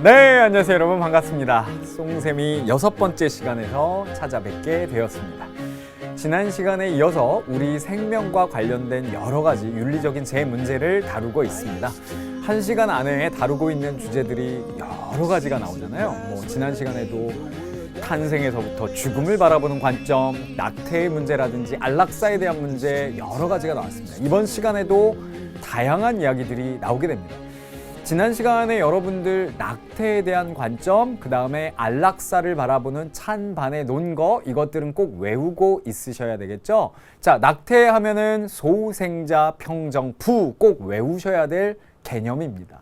네, 안녕하세요 여러분, 반갑습니다. 송쌤이 6번째 시간에서 찾아뵙게 되었습니다. 지난 시간에 이어서 우리 생명과 관련된 여러 가지 윤리적인 제 문제를 다루고 있습니다. 1시간 안에 다루고 있는 주제들이 여러 가지가 나오잖아요. 지난 시간에도 탄생에서부터 죽음을 바라보는 관점, 낙태의 문제라든지 안락사에 대한 문제 여러 가지가 나왔습니다. 이번 시간에도 다양한 이야기들이 나오게 됩니다. 지난 시간에 여러분들 낙태에 대한 관점, 그 다음에 안락사를 바라보는 찬반의 논거, 이것들은 꼭 외우고 있으셔야 되겠죠. 자, 낙태하면은 소생자 평정부 꼭 외우셔야 될 개념입니다.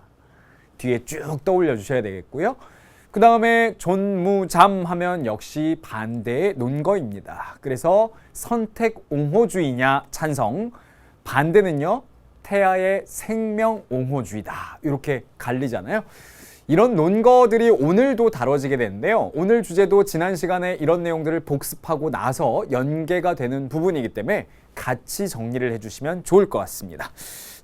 뒤에 쭉 떠올려 주셔야 되겠고요. 그 다음에 존무잠 하면 역시 반대의 논거입니다. 그래서 선택 옹호주의냐 찬성, 반대는요 태아의 생명 옹호주의다, 이렇게 갈리잖아요. 이런 논거들이 오늘도 다뤄지게 되는데요. 오늘 주제도 지난 시간에 이런 내용들을 복습하고 나서 연계가 되는 부분이기 때문에 같이 정리를 해주시면 좋을 것 같습니다.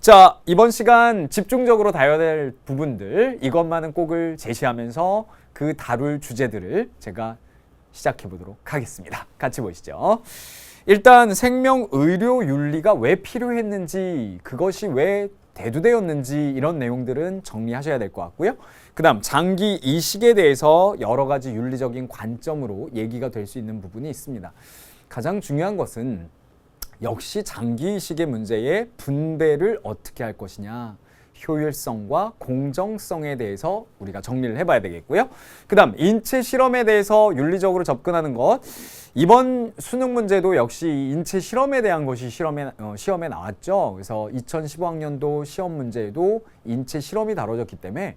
자, 이번 시간 집중적으로 다뤄야 될 부분들, 이것만은 꼭을 제시하면서 그 다룰 주제들을 제가 시작해 보도록 하겠습니다. 같이 보시죠. 일단 생명의료윤리가 왜 필요했는지, 그것이 왜 대두되었는지 이런 내용들은 정리하셔야 될 것 같고요. 그 다음 장기 이식에 대해서 여러 가지 윤리적인 관점으로 얘기가 될 수 있는 부분이 있습니다. 가장 중요한 것은 역시 장기 이식의 문제의 분배를 어떻게 할 것이냐, 효율성과 공정성에 대해서 우리가 정리를 해봐야 되겠고요. 그 다음 인체 실험에 대해서 윤리적으로 접근하는 것, 이번 수능 문제도 역시 인체 실험에 대한 것이 시험에 나왔죠. 그래서 2015학년도 시험 문제에도 인체 실험이 다뤄졌기 때문에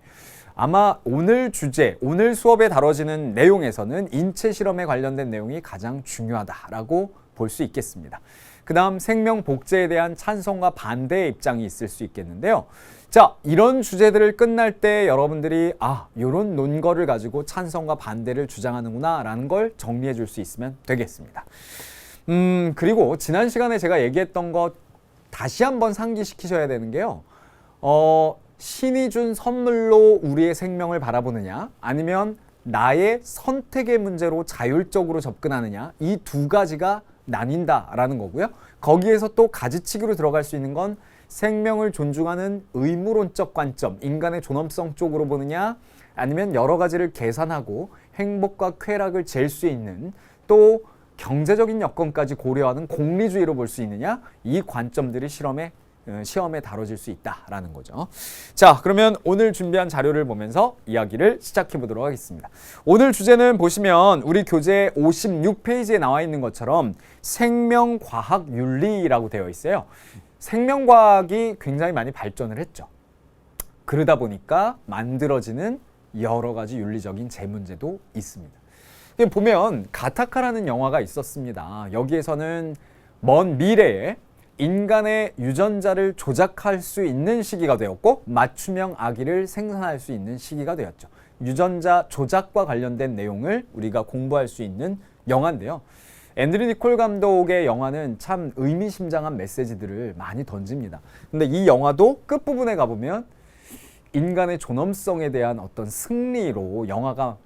아마 오늘 주제, 오늘 수업에 다뤄지는 내용에서는 인체 실험에 관련된 내용이 가장 중요하다라고 볼 수 있겠습니다. 그 다음 생명 복제에 대한 찬성과 반대의 입장이 있을 수 있겠는데요. 자, 이런 주제들을 끝날 때 여러분들이 이런 논거를 가지고 찬성과 반대를 주장하는구나 라는 걸 정리해 줄 수 있으면 되겠습니다. 그리고 지난 시간에 제가 얘기했던 것 다시 한번 상기시키셔야 되는 게요. 신이 준 선물로 우리의 생명을 바라보느냐, 아니면 나의 선택의 문제로 자율적으로 접근하느냐, 이 두 가지가 나뉜다라는 거고요. 거기에서 또 가지치기로 들어갈 수 있는 건 생명을 존중하는 의무론적 관점, 인간의 존엄성 쪽으로 보느냐, 아니면 여러 가지를 계산하고 행복과 쾌락을 잴 수 있는, 또 경제적인 여건까지 고려하는 공리주의로 볼 수 있느냐, 이 관점들이 시험에 다뤄질 수 있다라는 거죠. 자, 그러면 오늘 준비한 자료를 보면서 이야기를 시작해 보도록 하겠습니다. 오늘 주제는 보시면 우리 교재 56페이지에 나와 있는 것처럼 생명과학윤리라고 되어 있어요. 생명과학이 굉장히 많이 발전을 했죠. 그러다 보니까 만들어지는 여러 가지 윤리적인 재문제도 있습니다. 보면 가타카라는 영화가 있었습니다. 여기에서는 먼 미래에 인간의 유전자를 조작할 수 있는 시기가 되었고 맞춤형 아기를 생산할 수 있는 시기가 되었죠. 유전자 조작과 관련된 내용을 우리가 공부할 수 있는 영화인데요. 앤드류 니콜 감독의 영화는 참 의미심장한 메시지들을 많이 던집니다. 근데 이 영화도 끝부분에 가보면 인간의 존엄성에 대한 어떤 승리로 영화가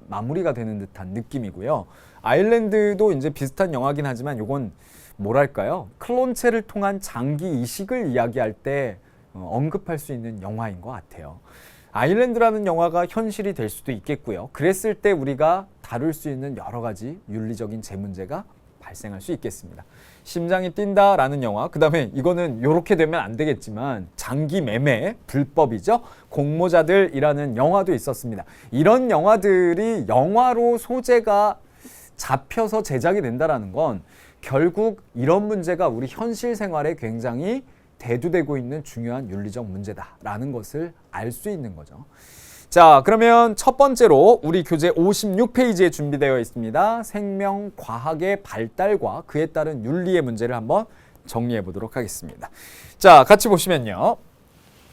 마무리가 되는 듯한 느낌이고요. 아일랜드도 이제 비슷한 영화긴 하지만 이건 뭐랄까요? 클론체를 통한 장기 이식을 이야기할 때 언급할 수 있는 영화인 것 같아요. 아일랜드라는 영화가 현실이 될 수도 있겠고요. 그랬을 때 우리가 다룰 수 있는 여러 가지 윤리적인 재문제가 발생할 수 있겠습니다. 심장이 뛴다라는 영화, 그 다음에 이거는 이렇게 되면 안 되겠지만 장기 매매 불법이죠. 공모자들이라는 영화도 있었습니다. 이런 영화들이 영화로 소재가 잡혀서 제작이 된다는 건 결국 이런 문제가 우리 현실 생활에 굉장히 대두되고 있는 중요한 윤리적 문제다라는 것을 알 수 있는 거죠. 자, 그러면 첫 번째로 우리 교재 56페이지에 준비되어 있습니다. 생명과학의 발달과 그에 따른 윤리의 문제를 한번 정리해 보도록 하겠습니다. 자, 같이 보시면요.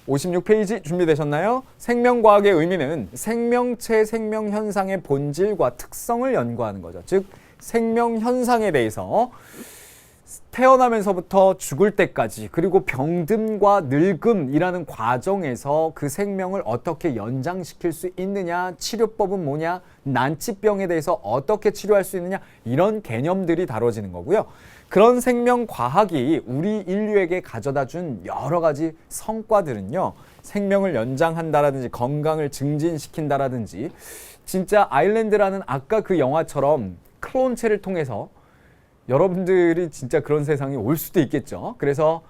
56페이지 준비되셨나요? 생명과학의 의미는 생명체 생명현상의 본질과 특성을 연구하는 거죠. 즉 생명현상에 대해서 태어나면서부터 죽을 때까지, 그리고 병듦과 늙음이라는 과정에서 그 생명을 어떻게 연장시킬 수 있느냐, 치료법은 뭐냐, 난치병에 대해서 어떻게 치료할 수 있느냐, 이런 개념들이 다뤄지는 거고요. 그런 생명과학이 우리 인류에게 가져다 준 여러 가지 성과들은요, 생명을 연장한다라든지 건강을 증진시킨다라든지, 진짜 아일랜드라는 아까 그 영화처럼 클론체를 통해서 여러분들이 진짜 그런 세상이 올 수도 있겠죠. 그래서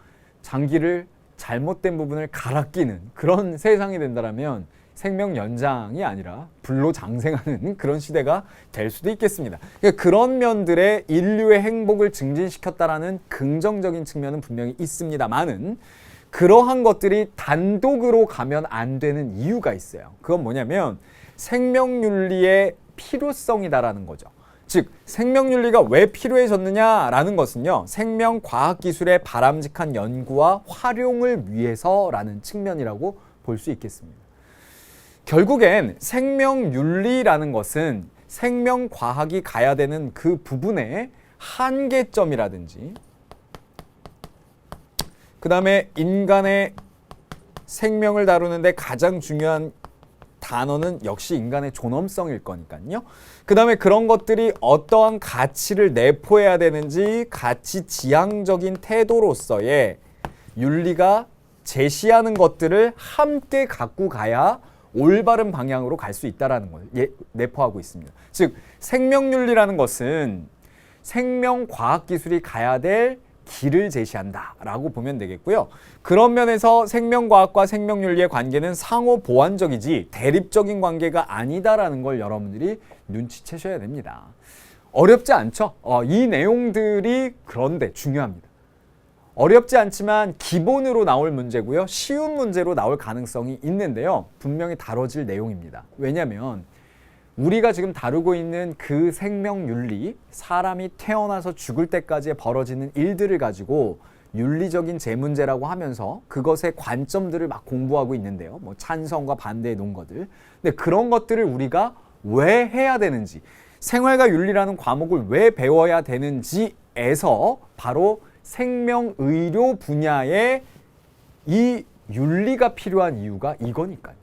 장기를 잘못된 부분을 갈아 끼는 그런 세상이 된다면 생명 연장이 아니라 불로 장생하는 그런 시대가 될 수도 있겠습니다. 그러니까 그런 면들의 인류의 행복을 증진시켰다라는 긍정적인 측면은 분명히 있습니다만은, 그러한 것들이 단독으로 가면 안 되는 이유가 있어요. 그건 뭐냐면 생명윤리의 필요성이다라는 거죠. 즉 생명윤리가 왜 필요해졌느냐라는 것은요, 생명과학기술의 바람직한 연구와 활용을 위해서라는 측면이라고 볼 수 있겠습니다. 결국엔 생명윤리라는 것은 생명과학이 가야 되는 그 부분의 한계점이라든지, 그 다음에 인간의 생명을 다루는데 가장 중요한 단어는 역시 인간의 존엄성일 거니까요. 그 다음에 그런 것들이 어떠한 가치를 내포해야 되는지 가치 지향적인 태도로서의 윤리가 제시하는 것들을 함께 갖고 가야 올바른 방향으로 갈 수 있다는 걸 내포하고 있습니다. 즉 생명윤리라는 것은 생명과학기술이 가야 될 길을 제시한다라고 보면 되겠고요. 그런 면에서 생명과학과 생명윤리의 관계는 상호 보완적이지 대립적인 관계가 아니다라는 걸 여러분들이 눈치채셔야 됩니다. 어렵지 않죠? 이 내용들이 그런데 중요합니다. 어렵지 않지만 기본으로 나올 문제고요. 쉬운 문제로 나올 가능성이 있는데요. 분명히 다뤄질 내용입니다. 왜냐하면 우리가 지금 다루고 있는 그 생명윤리, 사람이 태어나서 죽을 때까지 벌어지는 일들을 가지고 윤리적인 재문제라고 하면서 그것의 관점들을 막 공부하고 있는데요. 뭐 찬성과 반대의 논거들. 근데 그런 것들을 우리가 왜 해야 되는지, 생활과 윤리라는 과목을 왜 배워야 되는지에서 바로 생명의료 분야에 이 윤리가 필요한 이유가 이거니까요.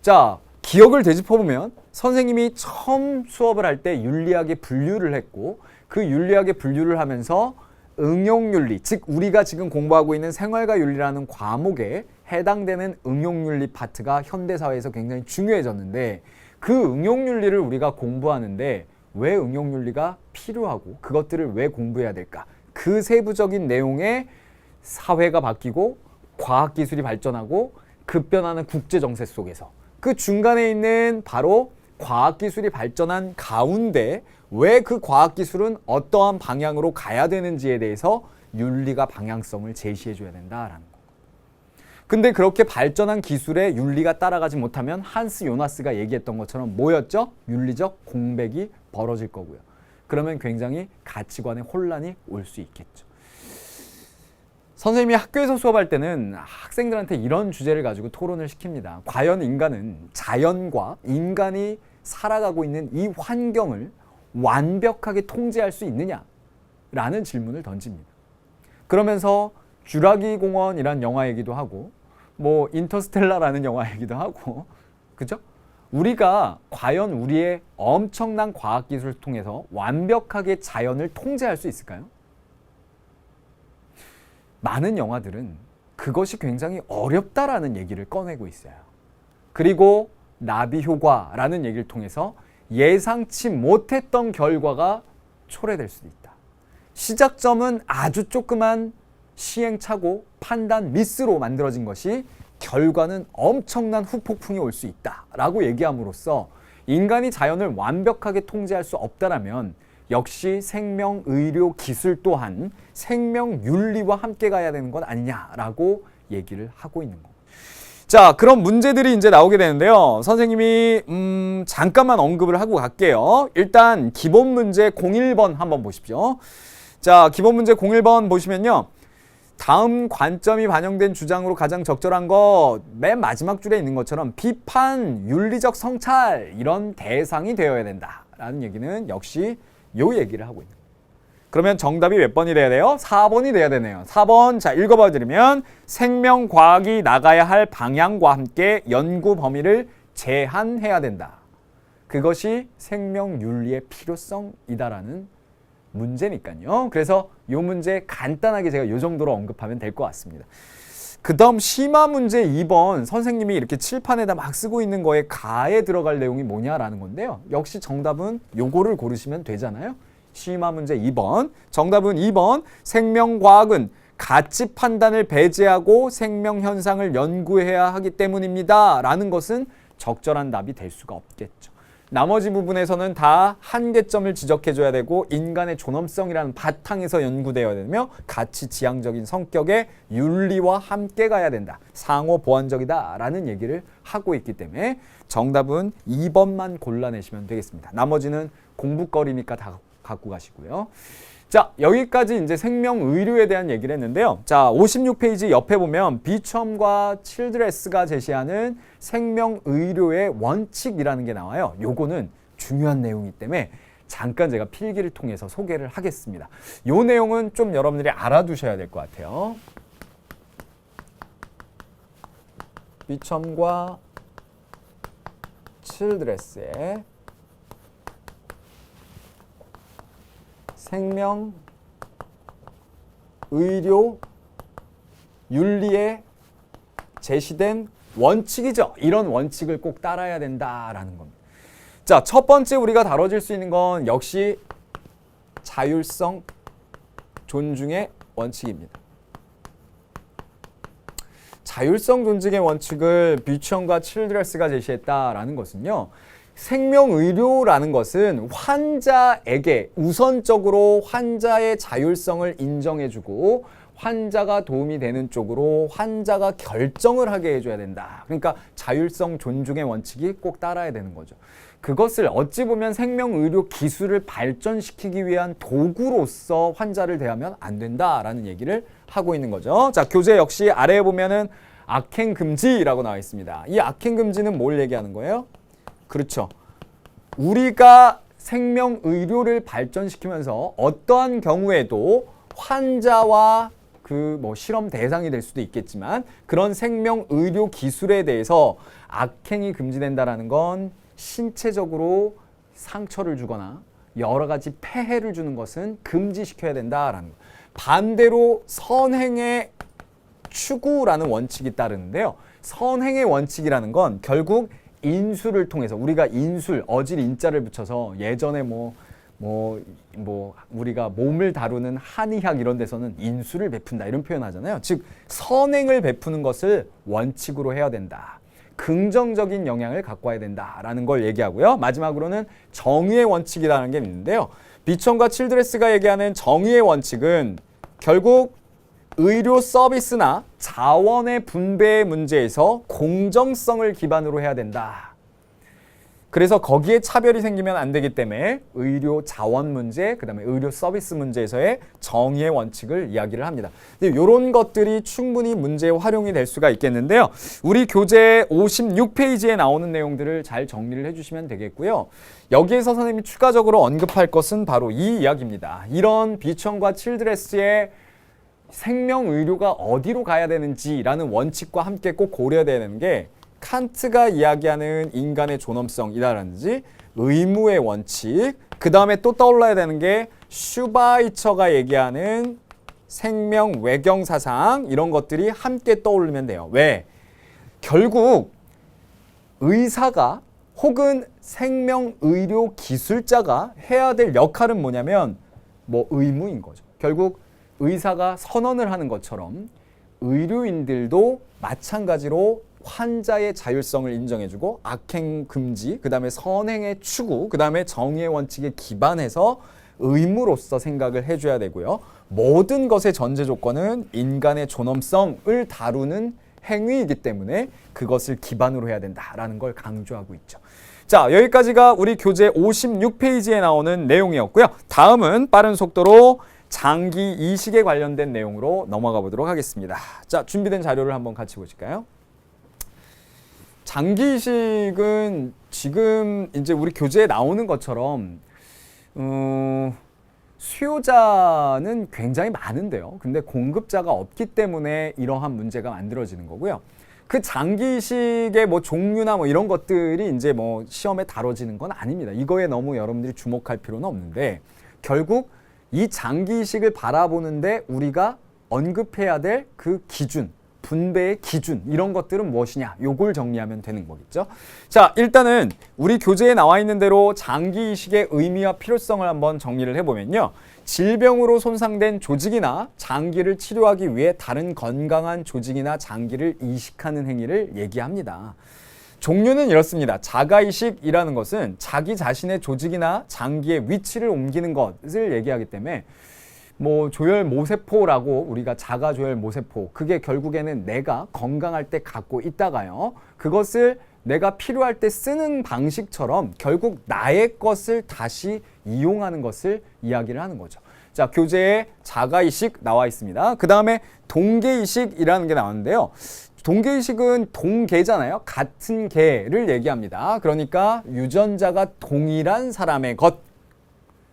자, 기억을 되짚어보면 선생님이 처음 수업을 할 때 윤리학의 분류를 했고, 그 윤리학의 분류를 하면서 응용윤리, 즉 우리가 지금 공부하고 있는 생활과 윤리라는 과목에 해당되는 응용윤리 파트가 현대사회에서 굉장히 중요해졌는데, 그 응용윤리를 우리가 공부하는데 왜 응용윤리가 필요하고 그것들을 왜 공부해야 될까? 그 세부적인 내용에 사회가 바뀌고 과학기술이 발전하고 급변하는 국제정세 속에서 그 중간에 있는 바로 과학기술이 발전한 가운데 왜 그 과학기술은 어떠한 방향으로 가야 되는지에 대해서 윤리가 방향성을 제시해줘야 된다라는 거. 근데 그렇게 발전한 기술에 윤리가 따라가지 못하면 한스 요나스가 얘기했던 것처럼 뭐였죠? 윤리적 공백이 벌어질 거고요. 그러면 굉장히 가치관의 혼란이 올 수 있겠죠. 선생님이 학교에서 수업할 때는 학생들한테 이런 주제를 가지고 토론을 시킵니다. 과연 인간은 자연과 인간이 살아가고 있는 이 환경을 완벽하게 통제할 수 있느냐? 라는 질문을 던집니다. 그러면서 쥬라기 공원이란 영화 얘기도 하고, 뭐 인터스텔라라는 영화 얘기도 하고, 그죠? 우리가 과연 우리의 엄청난 과학기술을 통해서 완벽하게 자연을 통제할 수 있을까요? 많은 영화들은 그것이 굉장히 어렵다라는 얘기를 꺼내고 있어요. 그리고 나비 효과라는 얘기를 통해서 예상치 못했던 결과가 초래될 수도 있다. 시작점은 아주 조그만 시행착오, 판단 미스로 만들어진 것이 결과는 엄청난 후폭풍이 올 수 있다라고 얘기함으로써 인간이 자연을 완벽하게 통제할 수 없다라면 역시 생명의료 기술 또한 생명윤리와 함께 가야 되는 것 아니냐라고 얘기를 하고 있는 겁니다. 자, 그런 문제들이 이제 나오게 되는데요. 선생님이 잠깐만 언급을 하고 갈게요. 일단 기본 문제 01번 한번 보십시오. 자, 기본 문제 01번 보시면요. 다음 관점이 반영된 주장으로 가장 적절한 것, 맨 마지막 줄에 있는 것처럼 비판, 윤리적 성찰 이런 대상이 되어야 된다라는 얘기는 역시 요 얘기를 하고 있는 거예요. 그러면 정답이 몇 번이 돼야 돼요? 4번이 돼야 되네요. 4번. 자, 읽어봐 드리면 생명과학이 나가야 할 방향과 함께 연구 범위를 제한해야 된다. 그것이 생명윤리의 필요성이다라는 문제니까요. 그래서 이 문제 간단하게 제가 이 정도로 언급하면 될 것 같습니다. 그 다음 심화 문제 2번 선생님이 이렇게 칠판에다 막 쓰고 있는 거에 가에 들어갈 내용이 뭐냐라는 건데요. 역시 정답은 요거를 고르시면 되잖아요. 심화 문제 2번. 정답은 2번. 생명과학은 가치 판단을 배제하고 생명 현상을 연구해야 하기 때문입니다. 라는 것은 적절한 답이 될 수가 없겠죠. 나머지 부분에서는 다 한계점을 지적해줘야 되고 인간의 존엄성이라는 바탕에서 연구되어야 되며 가치 지향적인 성격의 윤리와 함께 가야 된다. 상호 보완적이다 라는 얘기를 하고 있기 때문에 정답은 2번만 골라내시면 되겠습니다. 나머지는 공부거리니까 다 갖고 가시고요. 자, 여기까지 이제 생명의료에 대한 얘기를 했는데요. 자, 56페이지 옆에 보면 비첨과 칠드레스가 제시하는 생명의료의 원칙이라는 게 나와요. 요거는 중요한 내용이기 때문에 잠깐 제가 필기를 통해서 소개를 하겠습니다. 요 내용은 좀 여러분들이 알아두셔야 될 것 같아요. 비첨과 칠드레스의 생명, 의료, 윤리에 제시된 원칙이죠. 이런 원칙을 꼭 따라야 된다라는 겁니다. 자, 첫 번째 우리가 다뤄질 수 있는 건 역시 자율성 존중의 원칙입니다. 자율성 존중의 원칙을 뷰청과 칠드레스가 제시했다라는 것은요. 생명의료라는 것은 환자에게 우선적으로 환자의 자율성을 인정해주고 환자가 도움이 되는 쪽으로 환자가 결정을 하게 해줘야 된다. 그러니까 자율성 존중의 원칙이 꼭 따라야 되는 거죠. 그것을 어찌 보면 생명의료 기술을 발전시키기 위한 도구로서 환자를 대하면 안 된다라는 얘기를 하고 있는 거죠. 자, 교재 역시 아래에 보면은 악행금지라고 나와 있습니다. 이 악행금지는 뭘 얘기하는 거예요? 그렇죠. 우리가 생명의료를 발전시키면서 어떠한 경우에도 환자와 그 실험 대상이 될 수도 있겠지만 그런 생명의료 기술에 대해서 악행이 금지된다라는 건 신체적으로 상처를 주거나 여러 가지 폐해를 주는 것은 금지시켜야 된다라는 거. 반대로 선행의 추구라는 원칙이 따르는데요. 선행의 원칙이라는 건 결국 인술을 통해서 우리가 인술, 어질 인자를 붙여서 예전에 우리가 몸을 다루는 한의학 이런 데서는 인술을 베푼다 이런 표현하잖아요. 즉 선행을 베푸는 것을 원칙으로 해야 된다. 긍정적인 영향을 갖고 와야 된다라는 걸 얘기하고요. 마지막으로는 정의의 원칙이라는 게 있는데요. 비청과 칠드레스가 얘기하는 정의의 원칙은 결국 의료 서비스나 자원의 분배의 문제에서 공정성을 기반으로 해야 된다. 그래서 거기에 차별이 생기면 안 되기 때문에 의료 자원 문제, 그다음에 의료 서비스 문제에서의 정의의 원칙을 이야기를 합니다. 이런 것들이 충분히 문제에 활용이 될 수가 있겠는데요. 우리 교재 56페이지에 나오는 내용들을 잘 정리를 해주시면 되겠고요. 여기에서 선생님이 추가적으로 언급할 것은 바로 이 이야기입니다. 이런 비청과 칠드레스의 생명의료가 어디로 가야 되는지라는 원칙과 함께 꼭 고려해야 되는 게 칸트가 이야기하는 인간의 존엄성이라든지 의무의 원칙, 그 다음에 또 떠올라야 되는 게 슈바이처가 얘기하는 생명 외경 사상 이런 것들이 함께 떠오르면 돼요. 왜? 결국 의사가 혹은 생명의료 기술자가 해야 될 역할은 뭐냐면 의무인 거죠. 결국 의사가 선언을 하는 것처럼 의료인들도 마찬가지로 환자의 자율성을 인정해주고 악행 금지, 그 다음에 선행의 추구, 그 다음에 정의의 원칙에 기반해서 의무로서 생각을 해줘야 되고요. 모든 것의 전제 조건은 인간의 존엄성을 다루는 행위이기 때문에 그것을 기반으로 해야 된다라는 걸 강조하고 있죠. 자, 여기까지가 우리 교재 56페이지에 나오는 내용이었고요. 다음은 빠른 속도로 장기 이식에 관련된 내용으로 넘어가 보도록 하겠습니다. 자, 준비된 자료를 한번 같이 보실까요? 장기 이식은 지금 이제 우리 교재에 나오는 것처럼 수요자는 굉장히 많은데요. 근데 공급자가 없기 때문에 이러한 문제가 만들어지는 거고요. 그 장기 이식의 뭐 종류나 뭐 이런 것들이 이제 뭐 시험에 다뤄지는 건 아닙니다. 이거에 너무 여러분들이 주목할 필요는 없는데, 결국 이 장기 이식을 바라보는데 우리가 언급해야 될 그 기준, 분배의 기준, 이런 것들은 무엇이냐, 요걸 정리하면 되는 거겠죠. 자, 일단은 우리 교재에 나와 있는 대로 장기 이식의 의미와 필요성을 한번 정리를 해보면요, 질병으로 손상된 조직이나 장기를 치료하기 위해 다른 건강한 조직이나 장기를 이식하는 행위를 얘기합니다. 종류는 이렇습니다. 자가이식이라는 것은 자기 자신의 조직이나 장기의 위치를 옮기는 것을 얘기하기 때문에, 뭐 조혈모세포라고, 우리가 자가조혈모세포, 그게 결국에는 내가 건강할 때 갖고 있다가요, 그것을 내가 필요할 때 쓰는 방식처럼 결국 나의 것을 다시 이용하는 것을 이야기를 하는 거죠. 자, 교재에 자가이식 나와 있습니다. 그 다음에 동계이식이라는 게 나오는데요. 동계이식은 동계잖아요. 같은 계를 얘기합니다. 그러니까 유전자가 동일한 사람의 것,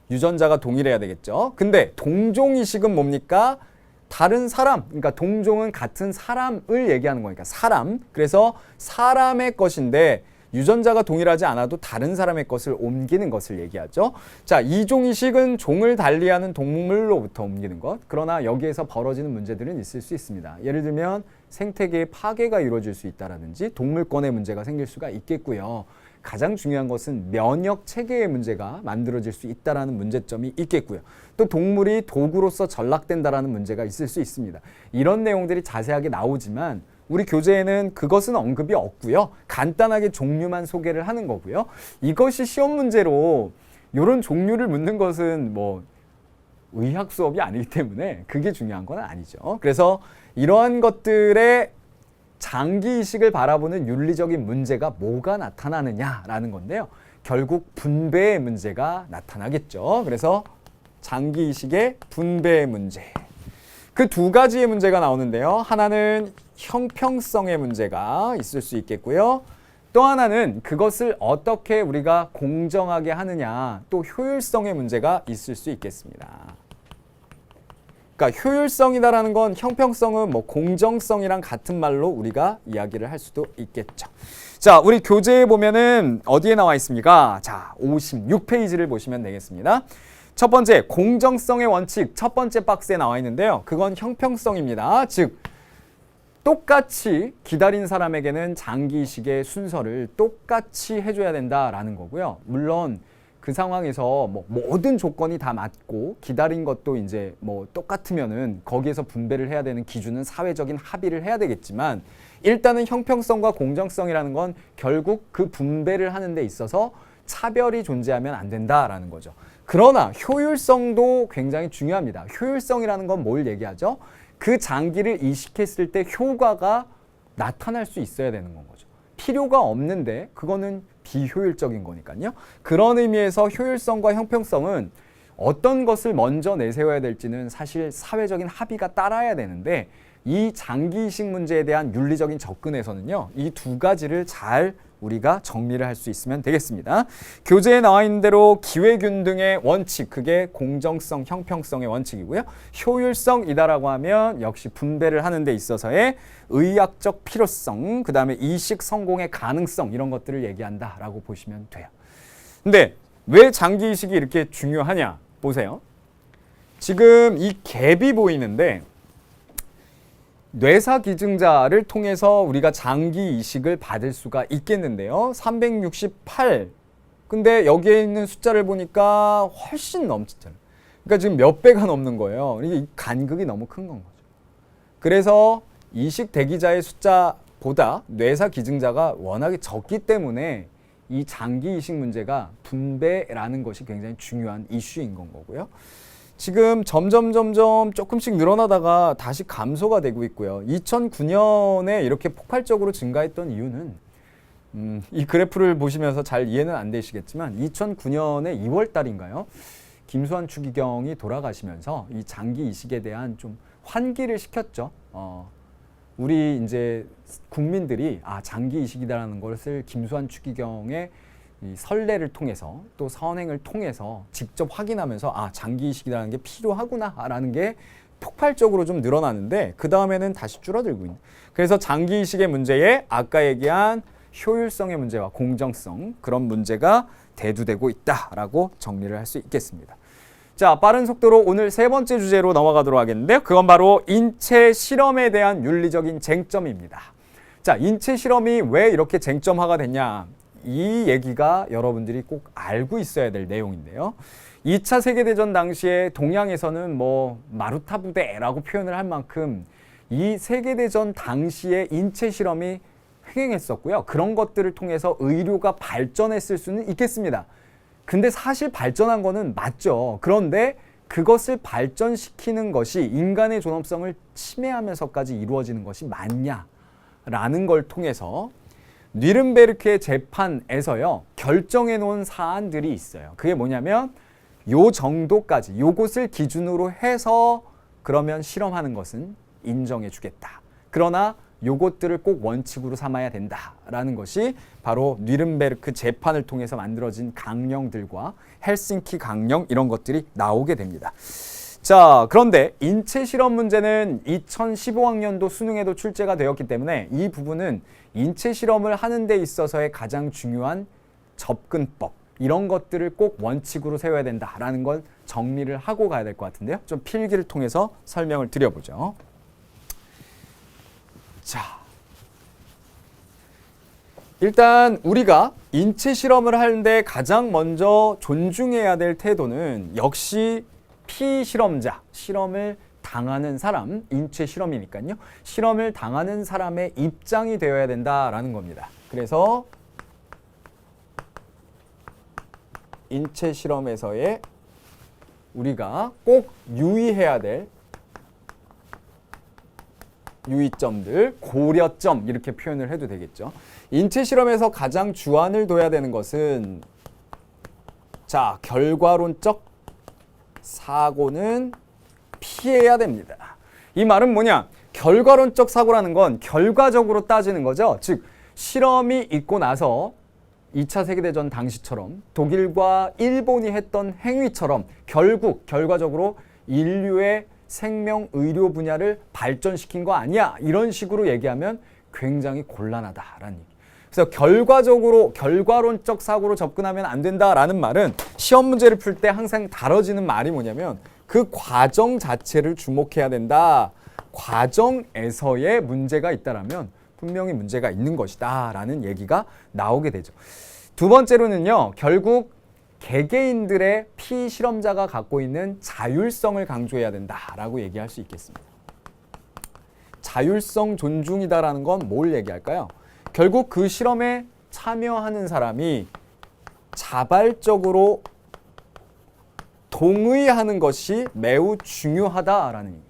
유전자가 동일해야 되겠죠. 근데 동종이식은 뭡니까? 다른 사람, 그러니까 동종은 같은 사람을 얘기하는 거니까 사람. 그래서 사람의 것인데 유전자가 동일하지 않아도 다른 사람의 것을 옮기는 것을 얘기하죠. 자, 이종이식은 종을 달리하는 동물로부터 옮기는 것. 그러나 여기에서 벌어지는 문제들은 있을 수 있습니다. 예를 들면 생태계의 파괴가 이루어질 수 있다라든지 동물권의 문제가 생길 수가 있겠고요. 가장 중요한 것은 면역 체계의 문제가 만들어질 수 있다라는 문제점이 있겠고요. 또 동물이 도구로서 전락된다라는 문제가 있을 수 있습니다. 이런 내용들이 자세하게 나오지만 우리 교재에는 그것은 언급이 없고요. 간단하게 종류만 소개를 하는 거고요. 이것이 시험 문제로 이런 종류를 묻는 것은 뭐 의학 수업이 아니기 때문에 그게 중요한 건 아니죠. 그래서 이러한 것들의 장기 이식을 바라보는 윤리적인 문제가 뭐가 나타나느냐라는 건데요. 결국 분배의 문제가 나타나겠죠. 그래서 장기 이식의 분배의 문제. 그 두 가지의 문제가 나오는데요. 하나는 형평성의 문제가 있을 수 있겠고요. 또 하나는 그것을 어떻게 우리가 공정하게 하느냐, 또 효율성의 문제가 있을 수 있겠습니다. 그러니까 효율성이다라는 건 형평성은 뭐 공정성이랑 같은 말로 우리가 이야기를 할 수도 있겠죠. 자, 우리 교재에 보면은 어디에 나와 있습니까? 자, 56페이지를 보시면 되겠습니다. 첫 번째, 공정성의 원칙, 첫 번째 박스에 나와 있는데요. 그건 형평성입니다. 즉, 똑같이 기다린 사람에게는 장기 이식의 순서를 똑같이 해줘야 된다라는 거고요. 물론 그 상황에서 뭐 모든 조건이 다 맞고 기다린 것도 이제 뭐 똑같으면은 거기에서 분배를 해야 되는 기준은 사회적인 합의를 해야 되겠지만, 일단은 형평성과 공정성이라는 건 결국 그 분배를 하는 데 있어서 차별이 존재하면 안 된다라는 거죠. 그러나 효율성도 굉장히 중요합니다. 효율성이라는 건 뭘 얘기하죠? 그 장기를 이식했을 때 효과가 나타날 수 있어야 되는 건 거죠. 필요가 없는데 그거는 비효율적인 거니까요. 그런 의미에서 효율성과 형평성은 어떤 것을 먼저 내세워야 될지는 사실 사회적인 합의가 따라야 되는데, 이 장기 이식 문제에 대한 윤리적인 접근에서는요, 이 두 가지를 잘 우리가 정리를 할 수 있으면 되겠습니다. 교재에 나와 있는 대로 기회균등의 원칙, 그게 공정성, 형평성의 원칙이고요. 효율성이다라고 하면 역시 분배를 하는 데 있어서의 의학적 필요성, 그 다음에 이식 성공의 가능성, 이런 것들을 얘기한다라고 보시면 돼요. 근데 왜 장기 이식이 이렇게 중요하냐? 보세요. 지금 이 갭이 보이는데, 뇌사 기증자를 통해서 우리가 장기 이식을 받을 수가 있겠는데요. 368. 근데 여기에 있는 숫자를 보니까 훨씬 넘치잖아요. 그러니까 지금 몇 배가 넘는 거예요. 이게 간극이 너무 큰 건 거죠. 그래서 이식 대기자의 숫자보다 뇌사 기증자가 워낙에 적기 때문에 이 장기 이식 문제가 분배라는 것이 굉장히 중요한 이슈인 건 거고요. 지금 점점 조금씩 늘어나다가 다시 감소가 되고 있고요. 2009년에 이렇게 폭발적으로 증가했던 이유는 이 그래프를 보시면서 잘 이해는 안 되시겠지만 2009년에 2월 달인가요? 김수환 추기경이 돌아가시면서 이 장기 이식에 대한 좀 환기를 시켰죠. 우리 이제 국민들이 장기 이식이다라는 것을 김수환 추기경의 이 선례를 통해서 또 선행을 통해서 직접 확인하면서 아, 장기이식이라는 게 필요하구나라는 게 폭발적으로 좀 늘어나는데 그 다음에는 다시 줄어들고 있는. 그래서 장기이식의 문제에 아까 얘기한 효율성의 문제와 공정성 그런 문제가 대두되고 있다라고 정리를 할 수 있겠습니다. 자, 빠른 속도로 오늘 세 번째 주제로 넘어가도록 하겠는데요. 그건 바로 인체 실험에 대한 윤리적인 쟁점입니다. 자, 인체 실험이 왜 이렇게 쟁점화가 됐냐? 이 얘기가 여러분들이 꼭 알고 있어야 될 내용인데요. 2차 세계대전 당시에 동양에서는 뭐 마루타 부대라고 표현을 할 만큼 이 세계대전 당시에 인체 실험이 횡행했었고요. 그런 것들을 통해서 의료가 발전했을 수는 있겠습니다. 근데 사실 발전한 거는 맞죠. 그런데 그것을 발전시키는 것이 인간의 존엄성을 침해하면서까지 이루어지는 것이 맞냐라는 걸 통해서 뉘른베르크의 재판에서요 결정해 놓은 사안들이 있어요. 그게 뭐냐면 요 정도까지 요것을 기준으로 해서 그러면 실험하는 것은 인정해 주겠다. 그러나 요것들을 꼭 원칙으로 삼아야 된다라는 것이 바로 뉘른베르크 재판을 통해서 만들어진 강령들과 헬싱키 강령 이런 것들이 나오게 됩니다. 자, 그런데 인체 실험 문제는 2015학년도 수능에도 출제가 되었기 때문에 이 부분은 인체 실험을 하는 데 있어서의 가장 중요한 접근법 이런 것들을 꼭 원칙으로 세워야 된다라는 걸 정리를 하고 가야 될 것 같은데요. 좀 필기를 통해서 설명을 드려보죠. 자, 일단 우리가 인체 실험을 하는데 가장 먼저 존중해야 될 태도는 역시 피실험자, 실험을 당하는 사람, 인체 실험이니까요. 실험을 당하는 사람의 입장이 되어야 된다라는 겁니다. 그래서 인체 실험에서의 우리가 꼭 유의해야 될 유의점들, 고려점 이렇게 표현을 해도 되겠죠. 인체 실험에서 가장 주안을 둬야 되는 것은 자, 결과론적 사고는 피해야 됩니다. 이 말은 뭐냐? 결과론적 사고라는 건 결과적으로 따지는 거죠. 즉, 실험이 있고 나서 2차 세계대전 당시처럼 독일과 일본이 했던 행위처럼 결국 결과적으로 인류의 생명 의료 분야를 발전시킨 거 아니야? 이런 식으로 얘기하면 굉장히 곤란하다라는 얘기. 그래서 결과적으로 결과론적 사고로 접근하면 안 된다라는 말은 시험 문제를 풀 때 항상 다뤄지는 말이 뭐냐면 그 과정 자체를 주목해야 된다. 과정에서의 문제가 있다라면 분명히 문제가 있는 것이다라는 얘기가 나오게 되죠. 두 번째로는요. 결국 개개인들의 피실험자가 갖고 있는 자율성을 강조해야 된다라고 얘기할 수 있겠습니다. 자율성 존중이다라는 건 뭘 얘기할까요? 결국 그 실험에 참여하는 사람이 자발적으로 동의하는 것이 매우 중요하다라는 얘기.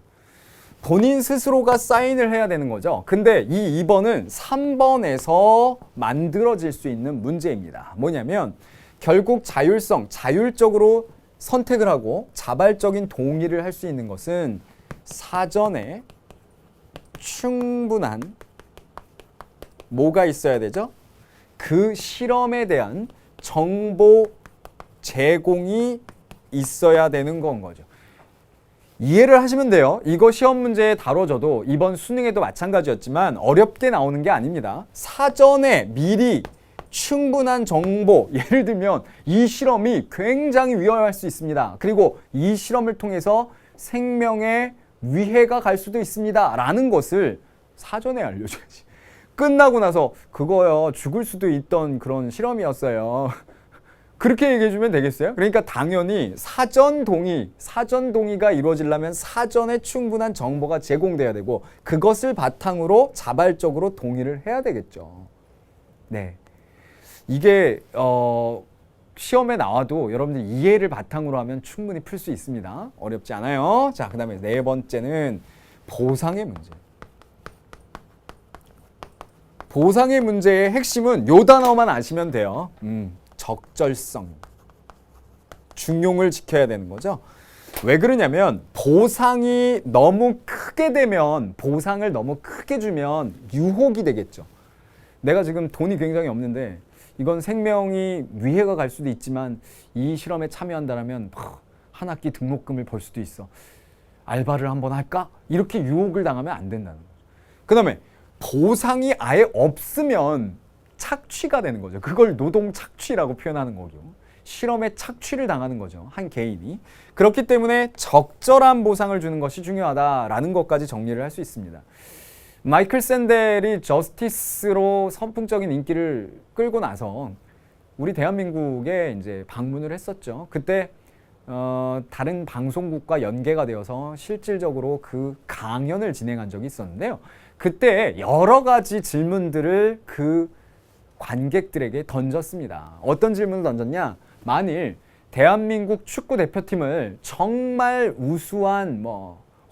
본인 스스로가 사인을 해야 되는 거죠. 근데 이 2번은 3번에서 만들어질 수 있는 문제입니다. 뭐냐면 결국 자율성, 자율적으로 선택을 하고 자발적인 동의를 할 수 있는 것은 사전에 충분한 뭐가 있어야 되죠? 그 실험에 대한 정보 제공이 있어야 되는 건 거죠. 이해를 하시면 돼요. 이거 시험 문제에 다뤄져도 이번 수능에도 마찬가지였지만 어렵게 나오는 게 아닙니다. 사전에 미리 충분한 정보, 예를 들면 이 실험이 굉장히 위험할 수 있습니다. 그리고 이 실험을 통해서 생명에 위해가 갈 수도 있습니다. 라는 것을 사전에 알려줘야지. 끝나고 나서 그거요, 죽을 수도 있던 그런 실험이었어요. 그렇게 얘기해주면 되겠어요? 그러니까 당연히 사전 동의가 이루어지려면 사전에 충분한 정보가 제공돼야 되고 그것을 바탕으로 자발적으로 동의를 해야 되겠죠. 네. 이게 시험에 나와도 여러분들 이해를 바탕으로 하면 충분히 풀 수 있습니다. 어렵지 않아요. 자, 그 다음에 네 번째는 보상의 문제. 보상의 문제의 핵심은 요 단어만 아시면 돼요. 적절성. 중용을 지켜야 되는 거죠. 왜 그러냐면 보상이 너무 크게 되면, 보상을 너무 크게 주면 유혹이 되겠죠. 내가 지금 돈이 굉장히 없는데 이건 생명이 위해가 갈 수도 있지만 이 실험에 참여한다면 한 학기 등록금을 벌 수도 있어. 알바를 한번 할까? 이렇게 유혹을 당하면 안 된다는 거죠. 그 다음에 보상이 아예 없으면 착취가 되는 거죠. 그걸 노동 착취라고 표현하는 거죠. 실험에 착취를 당하는 거죠. 한 개인이. 그렇기 때문에 적절한 보상을 주는 것이 중요하다라는 것까지 정리를 할 수 있습니다. 마이클 샌델이 저스티스로 선풍적인 인기를 끌고 나서 우리 대한민국에 이제 방문을 했었죠. 그때 다른 방송국과 연계가 되어서 실질적으로 그 강연을 진행한 적이 있었는데요. 그때 여러 가지 질문들을 그 관객들에게 던졌습니다. 어떤 질문을 던졌냐? 만일 대한민국 축구 대표팀을 정말 우수한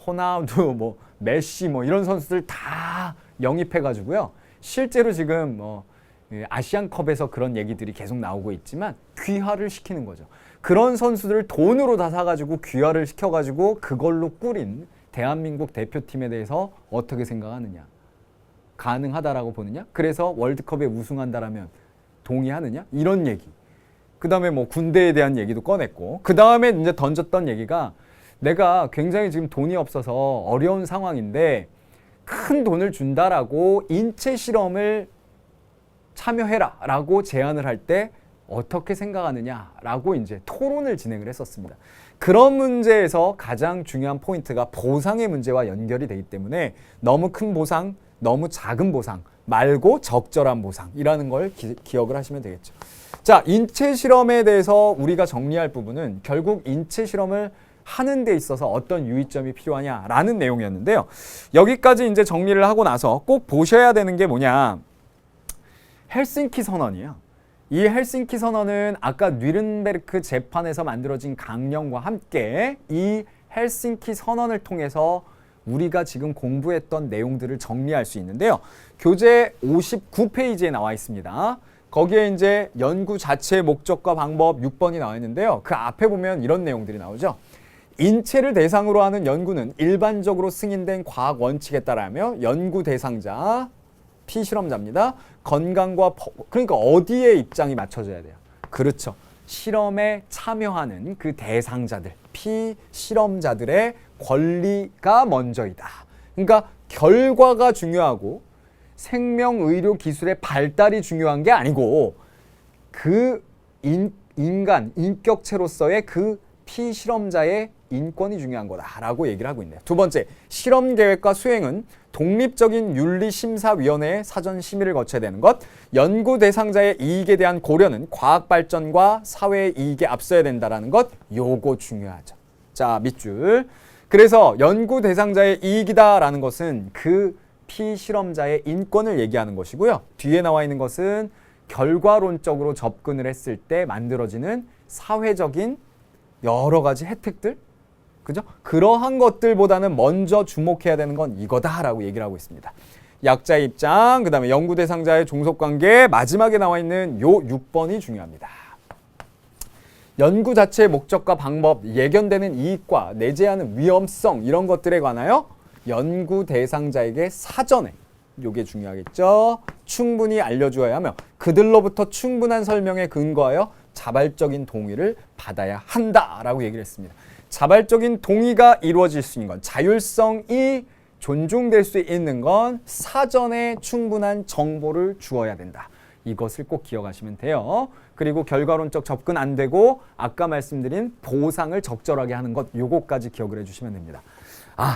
호나우두, 메시 이런 선수들 다 영입해가지고요. 실제로 지금 아시안컵에서 그런 얘기들이 계속 나오고 있지만 귀화를 시키는 거죠. 그런 선수들을 돈으로 다 사가지고 귀화를 시켜가지고 그걸로 꾸린 대한민국 대표팀에 대해서 어떻게 생각하느냐? 가능하다라고 보느냐? 그래서 월드컵에 우승한다라면 동의하느냐? 이런 얘기. 그 다음에 군대에 대한 얘기도 꺼냈고, 그 다음에 이제 던졌던 얘기가 내가 굉장히 지금 돈이 없어서 어려운 상황인데 큰 돈을 준다라고 인체 실험을 참여해라 라고 제안을 할 때 어떻게 생각하느냐라고 이제 토론을 진행을 했었습니다. 그런 문제에서 가장 중요한 포인트가 보상의 문제와 연결이 되기 때문에 너무 큰 보상, 너무 작은 보상 말고 적절한 보상이라는 걸 기억을 하시면 되겠죠. 자, 인체 실험에 대해서 우리가 정리할 부분은 결국 인체 실험을 하는 데 있어서 어떤 유의점이 필요하냐라는 내용이었는데요. 여기까지 이제 정리를 하고 나서 꼭 보셔야 되는 게 뭐냐. 헬싱키 선언이에요. 이 헬싱키 선언은 아까 뉘른베르크 재판에서 만들어진 강령과 함께 이 헬싱키 선언을 통해서 우리가 지금 공부했던 내용들을 정리할 수 있는데요. 교재 59페이지에 나와 있습니다. 거기에 이제 연구 자체의 목적과 방법 6번이 나와 있는데요. 그 앞에 보면 이런 내용들이 나오죠. 인체를 대상으로 하는 연구는 일반적으로 승인된 과학 원칙에 따르며 연구 대상자, 피실험자입니다. 건강과 그러니까 어디에 입장이 맞춰져야 돼요? 그렇죠. 실험에 참여하는 그 대상자들, 피실험자들의 권리가 먼저이다. 그러니까 결과가 중요하고 생명의료 기술의 발달이 중요한 게 아니고 그 인간, 인격체로서의 그 피실험자의 인권이 중요한 거다라고 얘기를 하고 있네요. 두 번째, 실험 계획과 수행은 독립적인 윤리심사위원회의 사전 심의를 거쳐야 되는 것. 연구 대상자의 이익에 대한 고려는 과학 발전과 사회의 이익에 앞서야 된다는 것. 요거 중요하죠. 자, 밑줄. 그래서 연구 대상자의 이익이다라는 것은 그 피실험자의 인권을 얘기하는 것이고요. 뒤에 나와 있는 것은 결과론적으로 접근을 했을 때 만들어지는 사회적인 여러 가지 혜택들, 그죠? 그러한 것들보다는 먼저 주목해야 되는 건 이거다라고 얘기를 하고 있습니다. 약자의 입장, 그 다음에 연구 대상자의 종속관계, 마지막에 나와 있는 요 6번이 중요합니다. 연구 자체의 목적과 방법, 예견되는 이익과 내재하는 위험성 이런 것들에 관하여 연구 대상자에게 사전에 요게 중요하겠죠. 충분히 알려주어야 하며 그들로부터 충분한 설명에 근거하여 자발적인 동의를 받아야 한다라고 얘기를 했습니다. 자발적인 동의가 이루어질 수 있는 건, 자율성이 존중될 수 있는 건 사전에 충분한 정보를 주어야 된다. 이것을 꼭 기억하시면 돼요. 그리고 결과론적 접근 안 되고 아까 말씀드린 보상을 적절하게 하는 것, 요거까지 기억을 해주시면 됩니다.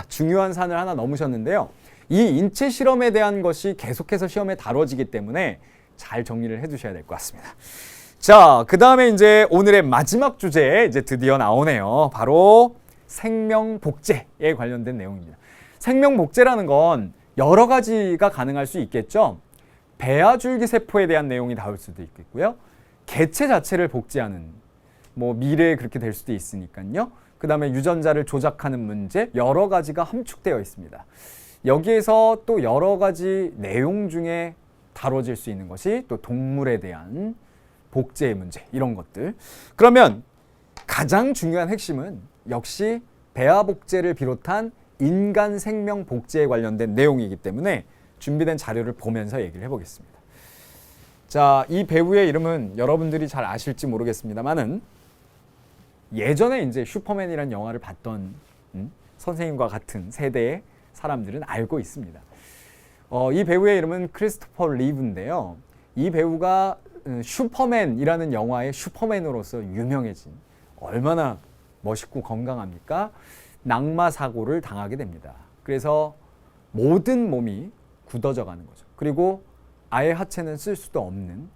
중요한 산을 하나 넘으셨는데요. 이 인체 실험에 대한 것이 계속해서 시험에 다뤄지기 때문에 잘 정리를 해두셔야 될 것 같습니다. 자, 그 다음에 이제 오늘의 마지막 주제에 이제 드디어 나오네요. 바로 생명복제에 관련된 내용입니다. 생명복제라는 건 여러 가지가 가능할 수 있겠죠. 배아줄기세포에 대한 내용이 나올 수도 있겠고요. 개체 자체를 복제하는, 미래에 그렇게 될 수도 있으니까요. 그 다음에 유전자를 조작하는 문제, 여러 가지가 함축되어 있습니다. 여기에서 또 여러 가지 내용 중에 다뤄질 수 있는 것이 또 동물에 대한 복제의 문제, 이런 것들. 그러면 가장 중요한 핵심은 역시 배아 복제를 비롯한 인간 생명 복제에 관련된 내용이기 때문에 준비된 자료를 보면서 얘기를 해보겠습니다. 자, 이 배우의 이름은 여러분들이 잘 아실지 모르겠습니다만은 예전에 이제 슈퍼맨이라는 영화를 봤던 선생님과 같은 세대의 사람들은 알고 있습니다. 이 배우의 이름은 크리스토퍼 리브인데요. 이 배우가 슈퍼맨이라는 영화의 슈퍼맨으로서 유명해진, 얼마나 멋있고 건강합니까? 낙마 사고를 당하게 됩니다. 그래서 모든 몸이 굳어져 가는 거죠. 그리고 아예 하체는 쓸 수도 없는.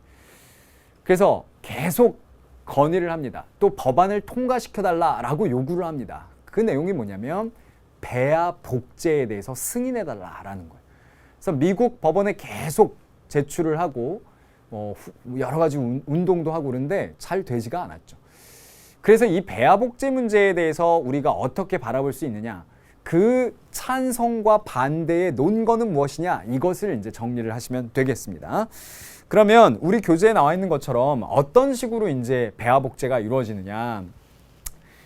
그래서 계속 건의를 합니다. 또 법안을 통과시켜달라라고 요구를 합니다. 그 내용이 뭐냐면 배아 복제에 대해서 승인해달라라는 거예요. 그래서 미국 법원에 계속 제출을 하고 여러 가지 운동도 하고 그런데 잘 되지가 않았죠. 그래서 이 배아 복제 문제에 대해서 우리가 어떻게 바라볼 수 있느냐, 그 찬성과 반대의 논거는 무엇이냐, 이것을 이제 정리를 하시면 되겠습니다. 그러면 우리 교재에 나와 있는 것처럼 어떤 식으로 이제 배아 복제가 이루어지느냐,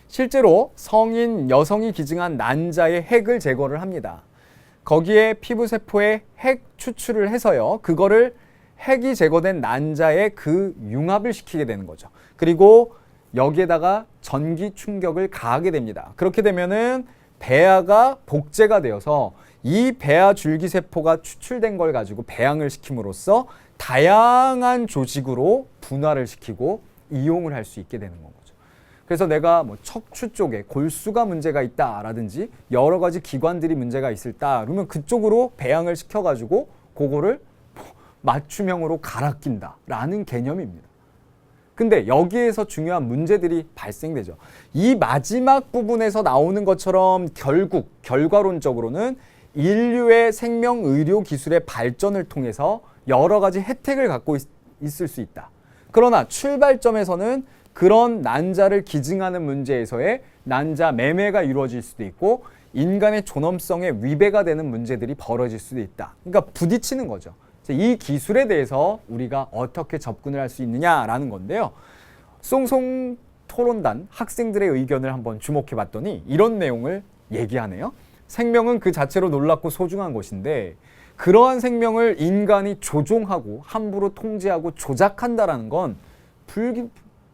실제로 성인 여성이 기증한 난자의 핵을 제거를 합니다. 거기에 피부세포에 핵 추출을 해서요, 그거를 핵이 제거된 난자에 그 융합을 시키게 되는 거죠. 그리고 여기에다가 전기 충격을 가하게 됩니다. 그렇게 되면은 배아가 복제가 되어서 이 배아 줄기세포가 추출된 걸 가지고 배양을 시킴으로써 다양한 조직으로 분화를 시키고 이용을 할 수 있게 되는 거죠. 그래서 내가 뭐 척추 쪽에 골수가 문제가 있다라든지 여러 가지 기관들이 문제가 있을다 그러면 그쪽으로 배양을 시켜가지고 그거를 맞춤형으로 갈아 낀다라는 개념입니다. 근데 여기에서 중요한 문제들이 발생되죠. 이 마지막 부분에서 나오는 것처럼 결국 결과론적으로는 인류의 생명의료 기술의 발전을 통해서 여러 가지 혜택을 갖고 있을 수 있다. 그러나 출발점에서는 그런 난자를 기증하는 문제에서의 난자 매매가 이루어질 수도 있고 인간의 존엄성에 위배가 되는 문제들이 벌어질 수도 있다. 그러니까 부딪히는 거죠. 이 기술에 대해서 우리가 어떻게 접근을 할 수 있느냐라는 건데요. 쏭쏭 토론단 학생들의 의견을 한번 주목해 봤더니 이런 내용을 얘기하네요. 생명은 그 자체로 놀랍고 소중한 것인데 그러한 생명을 인간이 조종하고 함부로 통제하고 조작한다라는 건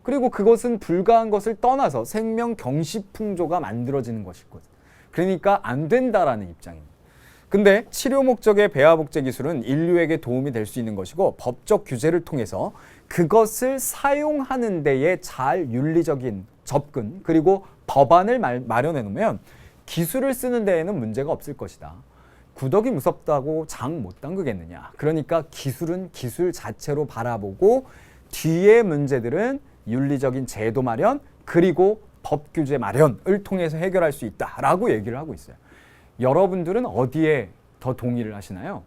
그리고 그것은 불가한 것을 떠나서 생명 경시풍조가 만들어지는 것이거든. 그러니까 안 된다라는 입장입니다. 근데 치료 목적의 배아 복제 기술은 인류에게 도움이 될 수 있는 것이고 법적 규제를 통해서 그것을 사용하는 데에 잘 윤리적인 접근 그리고 법안을 마련해 놓으면 기술을 쓰는 데에는 문제가 없을 것이다. 구더기 무섭다고 장 못 담그겠느냐. 그러니까 기술은 기술 자체로 바라보고 뒤에 문제들은 윤리적인 제도 마련 그리고 법 규제 마련을 통해서 해결할 수 있다라고 얘기를 하고 있어요. 여러분들은 어디에 더 동의를 하시나요?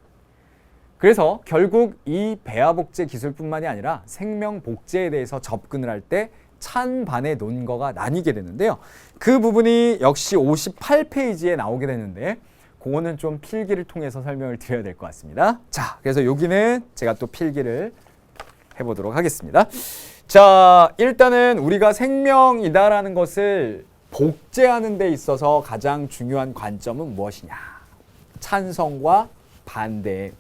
그래서 결국 이 배아 복제 기술뿐만이 아니라 생명 복제에 대해서 접근을 할 때 찬반의 논거가 나뉘게 되는데요. 그 부분이 역시 58페이지에 나오게 되는데 그거는 좀 필기를 통해서 설명을 드려야 될 것 같습니다. 자, 그래서 여기는 제가 또 필기를 해보도록 하겠습니다. 자, 일단은 우리가 생명이다라는 것을 복제하는 데 있어서 가장 중요한 관점은 무엇이냐? 찬성과 반대의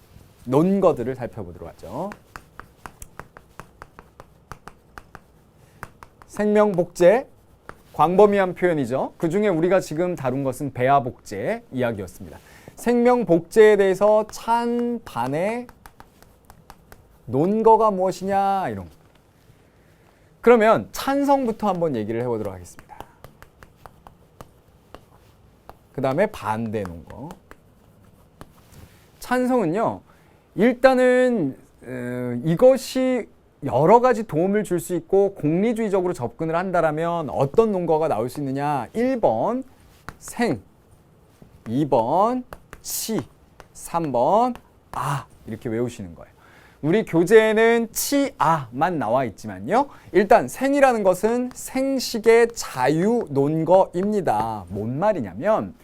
논거들을 살펴보도록 하죠. 생명 복제, 광범위한 표현이죠. 그중에 우리가 지금 다룬 것은 배아 복제 이야기였습니다. 생명 복제에 대해서 찬반의 논거가 무엇이냐 이런 거. 그러면 찬성부터 한번 얘기를 해보도록 하겠습니다. 그 다음에 반대 논거. 찬성은요, 일단은 이것이 여러 가지 도움을 줄 수 있고 공리주의적으로 접근을 한다라면 어떤 논거가 나올 수 있느냐? 1번 생, 2번 치, 3번 아 이렇게 외우시는 거예요. 우리 교재에는 치, 아만 나와 있지만요. 일단 생이라는 것은 생식의 자유 논거입니다. 뭔 말이냐면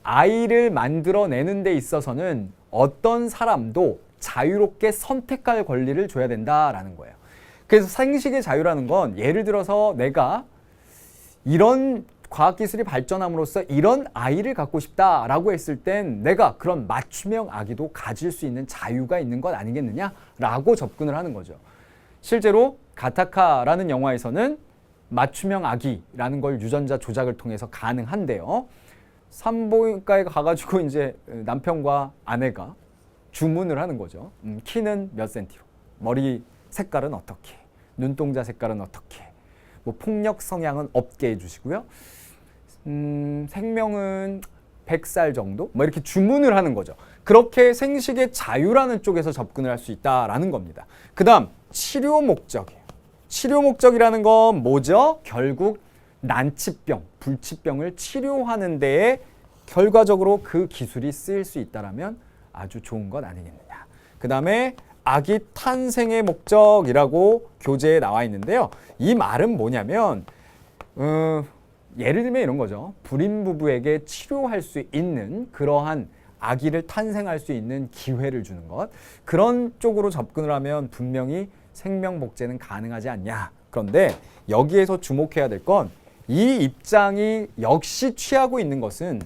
아이를 만들어내는 데 있어서는 어떤 사람도 자유롭게 선택할 권리를 줘야 된다라는 거예요. 그래서 생식의 자유라는 건 예를 들어서 내가 이런 과학기술이 발전함으로써 이런 아이를 갖고 싶다라고 했을 땐 내가 그런 맞춤형 아기도 가질 수 있는 자유가 있는 것 아니겠느냐라고 접근을 하는 거죠. 실제로 가타카라는 영화에서는 맞춤형 아기라는 걸 유전자 조작을 통해서 가능한데요. 산부인과에 가가지고 이제 남편과 아내가 주문을 하는 거죠. 키는 몇 센티로, 머리 색깔은 어떻게, 눈동자 색깔은 어떻게, 뭐 폭력 성향은 없게 해주시고요. 생명은 100살 정도? 뭐 이렇게 주문을 하는 거죠. 그렇게 생식의 자유라는 쪽에서 접근을 할 수 있다라는 겁니다. 그 다음 치료 목적이에요. 치료 목적이라는 건 뭐죠? 결국 난치병, 불치병을 치료하는 데에 결과적으로 그 기술이 쓰일 수 있다면 아주 좋은 것 아니겠느냐. 그 다음에 아기 탄생의 목적이라고 교재에 나와 있는데요. 이 말은 뭐냐면 예를 들면 이런 거죠. 불임 부부에게 치료할 수 있는 그러한 아기를 탄생할 수 있는 기회를 주는 것. 그런 쪽으로 접근을 하면 분명히 생명복제는 가능하지 않냐. 그런데 여기에서 주목해야 될 건 이 입장이 역시 취하고 있는 것은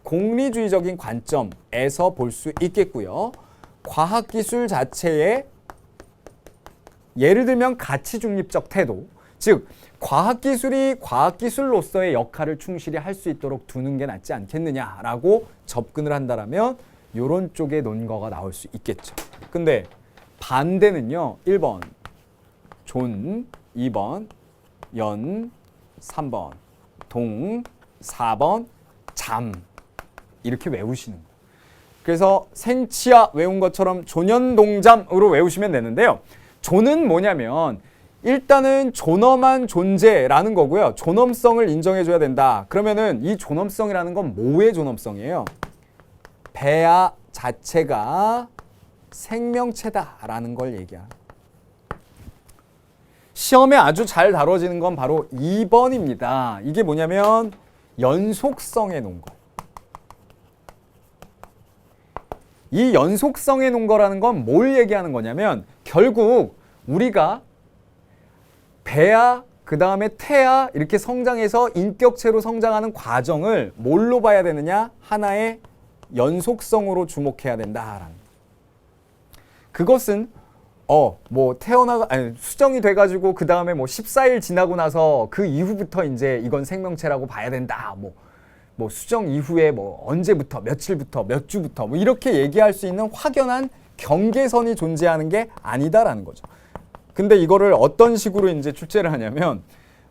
공리주의적인 관점에서 볼 수 있겠고요. 과학기술 자체의 예를 들면 가치중립적 태도, 즉 과학기술이 과학기술로서의 역할을 충실히 할 수 있도록 두는 게 낫지 않겠느냐라고 접근을 한다면 이런 쪽의 논거가 나올 수 있겠죠. 근데 반대는요. 1번 존, 2번 연, 3번 동, 4번 잠 이렇게 외우시는 거예요. 그래서 생치아 외운 것처럼 존연동잠으로 외우시면 되는데요. 존은 뭐냐면 일단은 존엄한 존재라는 거고요. 존엄성을 인정해줘야 된다. 그러면은 이 존엄성이라는 건 뭐의 존엄성이에요? 배아 자체가 생명체다라는 걸 얘기합니다. 시험에 아주 잘 다뤄지는 건 바로 2번입니다. 이게 뭐냐면 연속성의 논거. 이 연속성의 논거라는 건 뭘 얘기하는 거냐면 결국 우리가 배아, 그 다음에 태아 이렇게 성장해서 인격체로 성장하는 과정을 뭘로 봐야 되느냐? 하나의 연속성으로 주목해야 된다라는. 그것은 수정이 돼가지고 그 다음에 뭐 14일 지나고 나서 그 이후부터 이제 이건 생명체라고 봐야 된다. 뭐 수정 이후에 뭐 언제부터, 며칠부터, 몇 주부터 뭐 이렇게 얘기할 수 있는 확연한 경계선이 존재하는 게 아니다라는 거죠. 근데 이거를 어떤 식으로 이제 출제를 하냐면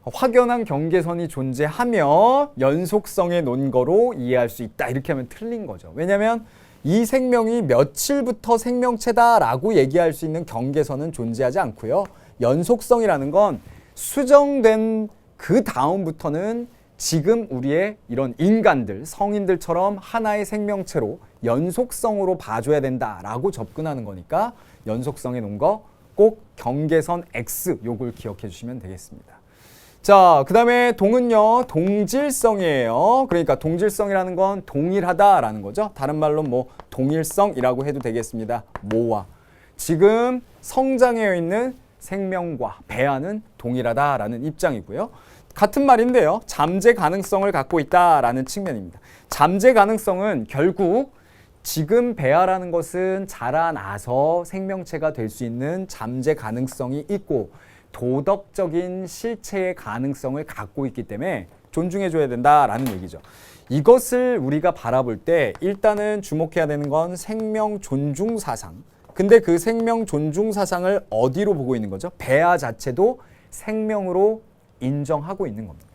확연한 경계선이 존재하며 연속성의 논거로 이해할 수 있다. 이렇게 하면 틀린 거죠. 왜냐하면 이 생명이 며칠부터 생명체다라고 얘기할 수 있는 경계선은 존재하지 않고요. 연속성이라는 건 수정된 그 다음부터는 지금 우리의 이런 인간들, 성인들처럼 하나의 생명체로 연속성으로 봐줘야 된다라고 접근하는 거니까 연속성의 논거 꼭 경계선 X 요걸 기억해 주시면 되겠습니다. 자, 그 다음에 동은요, 동질성이에요. 그러니까 동질성이라는 건 동일하다라는 거죠. 다른 말로 뭐 동일성이라고 해도 되겠습니다. 뭐와 지금 성장해 있는 생명과 배아는 동일하다라는 입장이고요. 같은 말인데요. 잠재 가능성을 갖고 있다라는 측면입니다. 잠재 가능성은 결국 지금 배아라는 것은 자라나서 생명체가 될 수 있는 잠재 가능성이 있고 도덕적인 실체의 가능성을 갖고 있기 때문에 존중해줘야 된다라는 얘기죠. 이것을 우리가 바라볼 때 일단은 주목해야 되는 건 생명 존중 사상. 근데 그 생명 존중 사상을 어디로 보고 있는 거죠? 배아 자체도 생명으로 인정하고 있는 겁니다.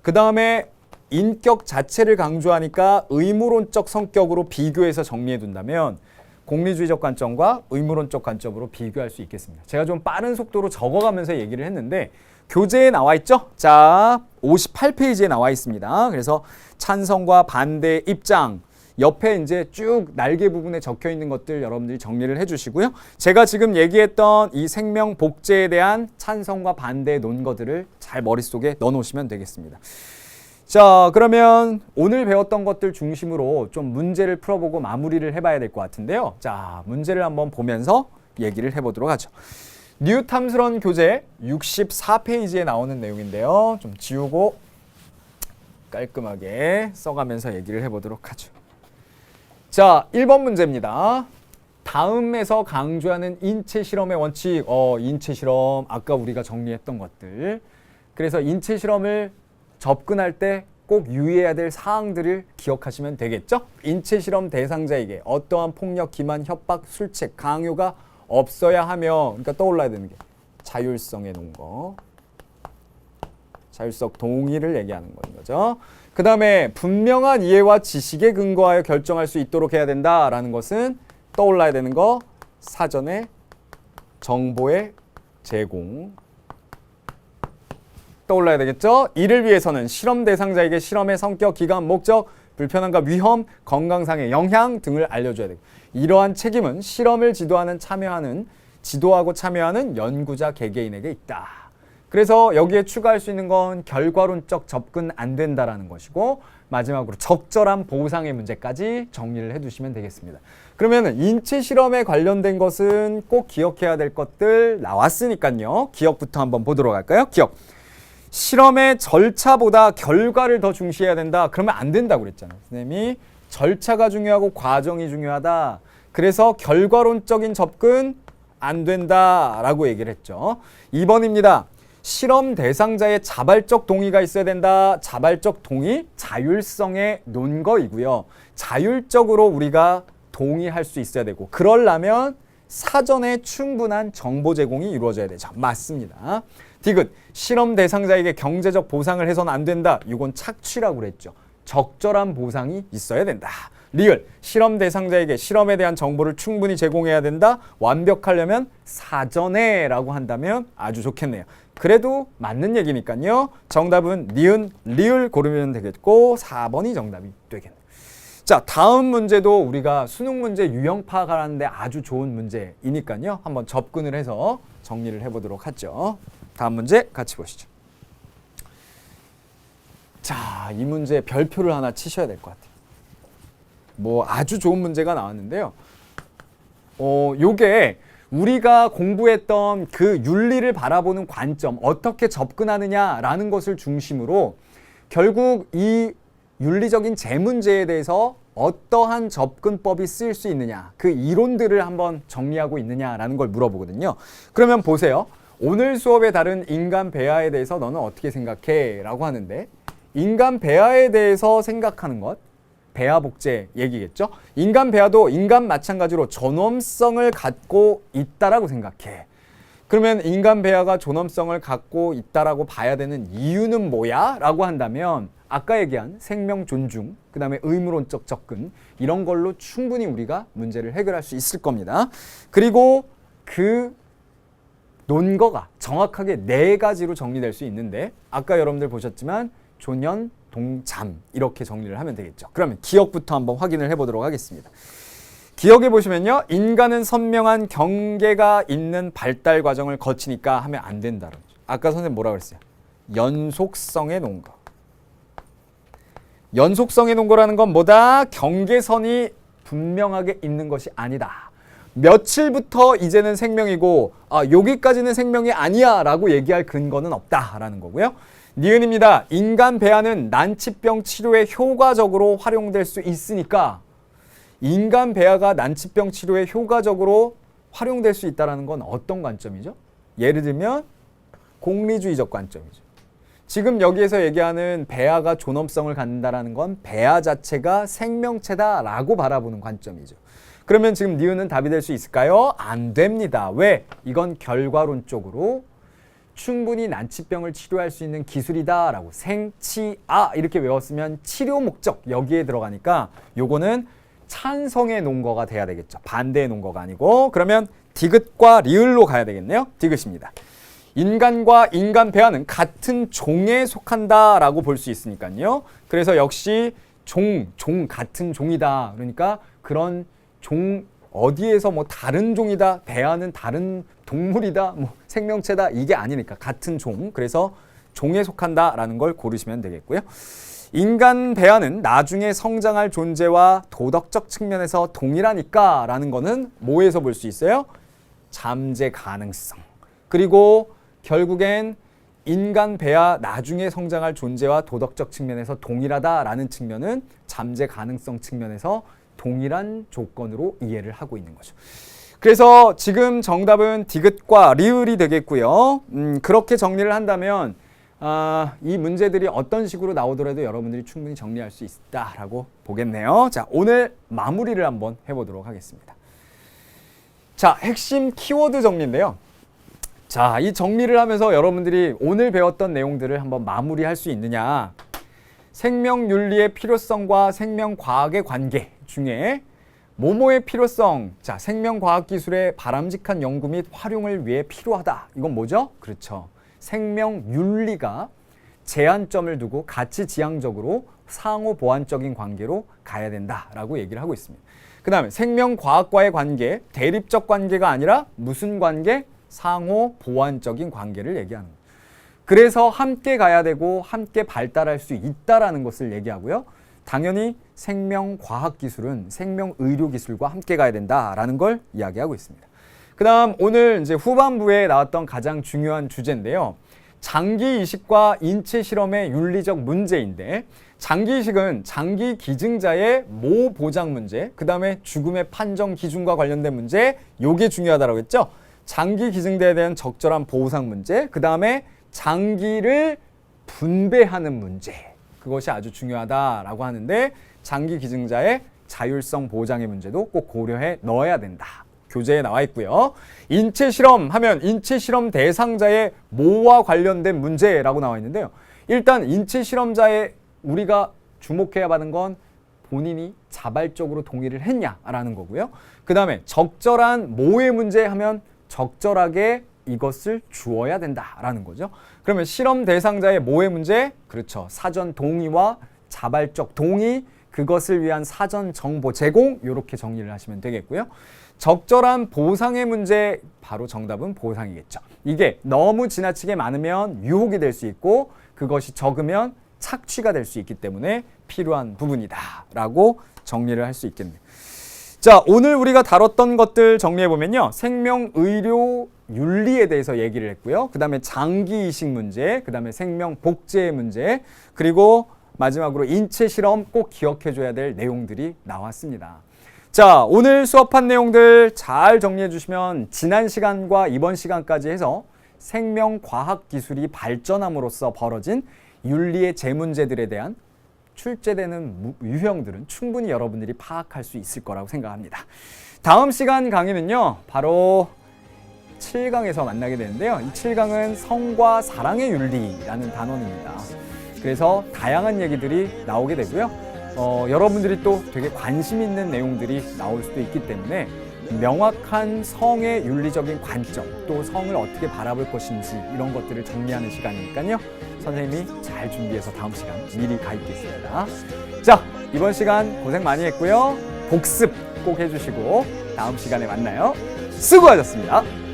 그 다음에 인격 자체를 강조하니까 의무론적 성격으로 비교해서 정리해 둔다면 공리주의적 관점과 의무론적 관점으로 비교할 수 있겠습니다. 제가 좀 빠른 속도로 적어가면서 얘기를 했는데 교재에 나와 있죠? 자, 58페이지에 나와 있습니다. 그래서 찬성과 반대 입장 옆에 이제 쭉 날개 부분에 적혀 있는 것들 여러분들이 정리를 해주시고요. 제가 지금 얘기했던 이 생명 복제에 대한 찬성과 반대의 논거들을 잘 머릿속에 넣어 놓으시면 되겠습니다. 자, 그러면 오늘 배웠던 것들 중심으로 좀 문제를 풀어보고 마무리를 해봐야 될 것 같은데요. 자, 문제를 한번 보면서 얘기를 해보도록 하죠. 뉴탐스런 교재 64페이지에 나오는 내용인데요. 좀 지우고 깔끔하게 써가면서 얘기를 해보도록 하죠. 자, 1번 문제입니다. 다음에서 강조하는 인체 실험의 원칙, 인체 실험 아까 우리가 정리했던 것들. 그래서 인체 실험을 접근할 때 꼭 유의해야 될 사항들을 기억하시면 되겠죠? 인체 실험 대상자에게 어떠한 폭력, 기만, 협박, 술책, 강요가 없어야 하며, 그러니까 떠올라야 되는 게 자율성의 논거, 자율성 동의를 얘기하는 거죠. 그 다음에 분명한 이해와 지식에 근거하여 결정할 수 있도록 해야 된다라는 것은 떠올라야 되는 거, 사전에 정보의 제공. 떠올라야 되겠죠? 이를 위해서는 실험 대상자에게 실험의 성격, 기간, 목적, 불편함과 위험, 건강상의 영향 등을 알려줘야 되고, 이러한 책임은 실험을 지도하고 참여하는 연구자 개개인에게 있다. 그래서 여기에 추가할 수 있는 건 결과론적 접근 안 된다라는 것이고, 마지막으로 적절한 보상의 문제까지 정리를 해두시면 되겠습니다. 그러면 인체 실험에 관련된 것은 꼭 기억해야 될 것들 나왔으니까요. 기억부터 한번 보도록 할까요? 기억. 실험의 절차보다 결과를 더 중시해야 된다. 그러면 안 된다고 그랬잖아요. 선생님이 절차가 중요하고 과정이 중요하다. 그래서 결과론적인 접근 안 된다라고 얘기를 했죠. 2번입니다. 실험 대상자의 자발적 동의가 있어야 된다. 자발적 동의, 자율성의 논거이고요. 자율적으로 우리가 동의할 수 있어야 되고, 그러려면 사전에 충분한 정보 제공이 이루어져야 되죠. 맞습니다. 디귿, 실험 대상자에게 경제적 보상을 해서는 안 된다. 이건 착취라고 그랬죠. 적절한 보상이 있어야 된다. 리을, 실험 대상자에게 실험에 대한 정보를 충분히 제공해야 된다. 완벽하려면 사전에 라고 한다면 아주 좋겠네요. 그래도 맞는 얘기니까요. 정답은 니은, 리을 고르면 되겠고 4번이 정답이 되겠네요. 자, 다음 문제도 우리가 수능 문제 유형 파악하는데 아주 좋은 문제이니까요. 한번 접근을 해서 정리를 해보도록 하죠. 다음 문제 같이 보시죠. 자, 이 문제 별표를 하나 치셔야 될 것 같아요. 뭐 아주 좋은 문제가 나왔는데요. 요게 우리가 공부했던 그 윤리를 바라보는 관점, 어떻게 접근하느냐라는 것을 중심으로 결국 이 윤리적인 재문제에 대해서 어떠한 접근법이 쓰일 수 있느냐, 그 이론들을 한번 정리하고 있느냐라는 걸 물어보거든요. 그러면 보세요. 오늘 수업에 다룬 인간 배아에 대해서 너는 어떻게 생각해? 라고 하는데, 인간 배아에 대해서 생각하는 것, 배아 복제 얘기겠죠? 인간 배아도 인간 마찬가지로 존엄성을 갖고 있다라고 생각해. 그러면 인간 배아가 존엄성을 갖고 있다라고 봐야 되는 이유는 뭐야? 라고 한다면 아까 얘기한 생명 존중, 그 다음에 의무론적 접근, 이런 걸로 충분히 우리가 문제를 해결할 수 있을 겁니다. 그리고 그 논거가 정확하게 4가지로 정리될 수 있는데, 아까 여러분들 보셨지만 존연, 동잠 이렇게 정리를 하면 되겠죠. 그러면 기억부터 한번 확인을 해보도록 하겠습니다. 기억해 보시면요, 인간은 선명한 경계가 있는 발달 과정을 거치니까 하면 안 된다. 아까 선생님 뭐라고 그랬어요? 연속성의 논거. 연속성의 논거라는 건 뭐다? 경계선이 분명하게 있는 것이 아니다. 며칠부터 이제는 생명이고 여기까지는 생명이 아니야 라고 얘기할 근거는 없다라는 거고요. 니은입니다. 인간 배아는 난치병 치료에 효과적으로 활용될 수 있으니까, 인간 배아가 난치병 치료에 효과적으로 활용될 수 있다는 건 어떤 관점이죠? 예를 들면 공리주의적 관점이죠. 지금 여기에서 얘기하는 배아가 존엄성을 갖는다는 건 배아 자체가 생명체다라고 바라보는 관점이죠. 그러면 지금 니은은 답이 될 수 있을까요? 안 됩니다. 왜? 이건 결과론적으로 충분히 난치병을 치료할 수 있는 기술이다라고, 생치아 이렇게 외웠으면 치료 목적 여기에 들어가니까 요거는 찬성의 논거가 돼야 되겠죠. 반대의 논거가 아니고. 그러면 디귿과 리을로 가야 되겠네요. 디귿입니다. 인간과 인간 배아는 같은 종에 속한다라고 볼 수 있으니까요. 그래서 역시 종 같은 종이다. 그러니까 그런 종 어디에서 뭐 다른 종이다, 배아는 다른 동물이다, 뭐 생명체다, 이게 아니니까 같은 종. 그래서 종에 속한다라는 걸 고르시면 되겠고요. 인간 배아는 나중에 성장할 존재와 도덕적 측면에서 동일하니까 라는 거는 뭐에서 볼 수 있어요? 잠재 가능성. 그리고 결국엔 인간 배아 나중에 성장할 존재와 도덕적 측면에서 동일하다라는 측면은 잠재 가능성 측면에서 동일한 조건으로 이해를 하고 있는 거죠. 그래서 지금 정답은 디귿과 리을이 되겠고요. 그렇게 정리를 한다면 이 문제들이 어떤 식으로 나오더라도 여러분들이 충분히 정리할 수 있다라고 보겠네요. 자, 오늘 마무리를 한번 해보도록 하겠습니다. 자, 핵심 키워드 정리인데요. 자, 이 정리를 하면서 여러분들이 오늘 배웠던 내용들을 한번 마무리할 수 있느냐. 생명윤리의 필요성과 생명과학의 관계 중에 뭐뭐의 필요성, 자, 생명과학기술의 바람직한 연구 및 활용을 위해 필요하다. 이건 뭐죠? 그렇죠. 생명윤리가 제한점을 두고 가치지향적으로 상호 보완적인 관계로 가야 된다라고 얘기를 하고 있습니다. 그 다음에 생명과학과의 관계, 대립적 관계가 아니라 무슨 관계? 상호 보완적인 관계를 얘기하는 거예요. 그래서 함께 가야 되고 함께 발달할 수 있다라는 것을 얘기하고요. 당연히 생명과학기술은 생명의료기술과 함께 가야 된다라는 걸 이야기하고 있습니다. 그 다음 오늘 이제 후반부에 나왔던 가장 중요한 주제인데요. 장기이식과 인체실험의 윤리적 문제인데 장기이식은 장기 기증자의 모 보장 문제, 그 다음에 죽음의 판정 기준과 관련된 문제, 요게 중요하다고 했죠. 장기 기증자에 대한 적절한 보상 문제, 그 다음에 장기를 분배하는 문제, 그것이 아주 중요하다라고 하는데 장기 기증자의 자율성 보장의 문제도 꼭 고려해 넣어야 된다. 교재에 나와 있고요. 인체실험 하면 인체실험 대상자의 모와 관련된 문제라고 나와 있는데요. 일단 인체실험자의 우리가 주목해야 하는 건 본인이 자발적으로 동의를 했냐라는 거고요. 그 다음에 적절한 모의 문제 하면 적절하게 이것을 주어야 된다라는 거죠. 그러면 실험 대상자의 모의 문제, 그렇죠. 사전 동의와 자발적 동의, 그것을 위한 사전 정보 제공, 이렇게 정리를 하시면 되겠고요. 적절한 보상의 문제, 바로 정답은 보상이겠죠. 이게 너무 지나치게 많으면 유혹이 될 수 있고 그것이 적으면 착취가 될 수 있기 때문에 필요한 부분이다라고 정리를 할 수 있겠네요. 자, 오늘 우리가 다뤘던 것들 정리해보면요. 생명의료 윤리에 대해서 얘기를 했고요. 그 다음에 장기이식 문제, 그 다음에 생명복제의 문제, 그리고 마지막으로 인체실험 꼭 기억해줘야 될 내용들이 나왔습니다. 자, 오늘 수업한 내용들 잘 정리해 주시면 지난 시간과 이번 시간까지 해서 생명과학기술이 발전함으로써 벌어진 윤리의 재문제들에 대한 출제되는 유형들은 충분히 여러분들이 파악할 수 있을 거라고 생각합니다. 다음 시간 강의는요, 바로 7강에서 만나게 되는데요. 이 7강은 성과 사랑의 윤리라는 단원입니다. 그래서 다양한 얘기들이 나오게 되고요. 여러분들이 또 되게 관심 있는 내용들이 나올 수도 있기 때문에 명확한 성의 윤리적인 관점, 또 성을 어떻게 바라볼 것인지 이런 것들을 정리하는 시간이니까요. 선생님이 잘 준비해서 다음 시간 미리 가입겠습니다. 자, 이번 시간 고생 많이 했고요. 복습 꼭 해주시고 다음 시간에 만나요. 수고하셨습니다.